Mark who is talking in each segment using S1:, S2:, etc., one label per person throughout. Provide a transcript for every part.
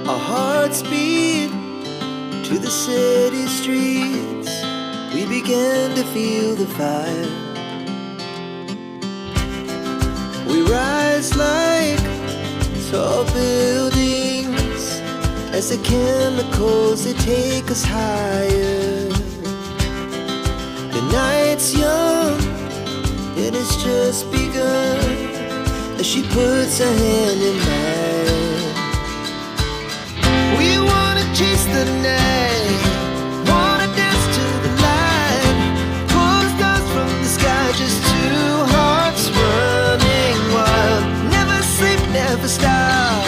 S1: Our hearts beat to the city streets. We began to feel the fire. We rise like tall buildings as the chemicals, they take us higher. The night's young and it's just begun as she puts her hand in mine. We wanna chase the night, wanna dance to the light, pull stars from the sky, just two hearts running wild. Never sleep, never stop,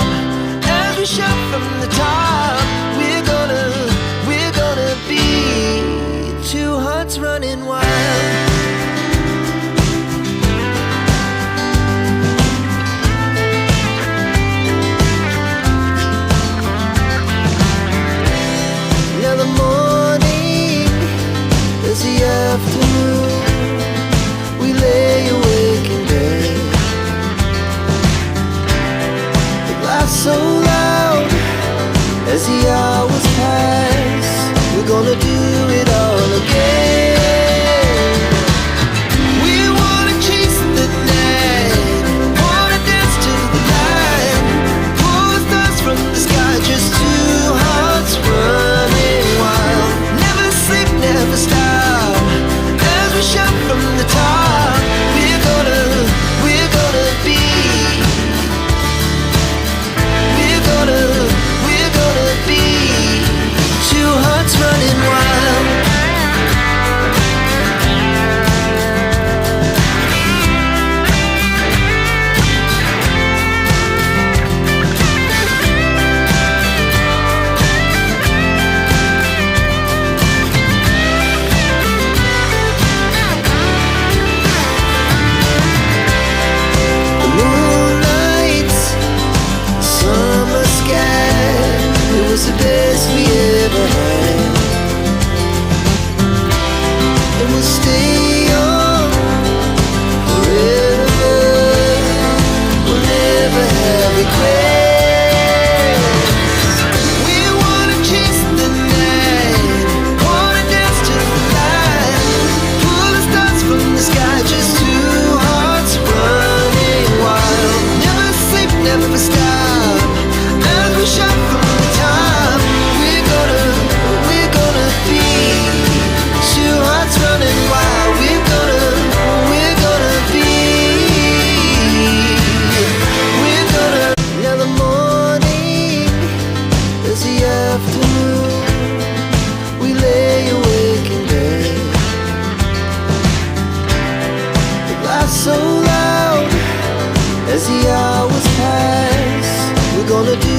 S1: as we shout from the top. We're gonna be two hearts running wild. Now the morning is the afternoon. We lay awake in bed. The glass so loud as the hours pass. We're gonna do it all again. We wanna chase the night, wanna dance to the light, pull stars from the sky, just two hearts running wild. Never sleep, never stop, as we shout from the top. We're gonna be, we're gonna be two hearts running wild. The moonlight, summer sky, it was the best we ever had. And we'll stay on forever. We'll never have regrets. We wanna chase the night, wanna dance to the light, pull the stars from the sky, just two hearts running wild. Never sleep, never stop, as we shout from the top. We're gonna be two hearts running wild. We're gonna be, now the morning is the afternoon. We lay awake in bed. The glass so loud as the hours pass. We're gonna do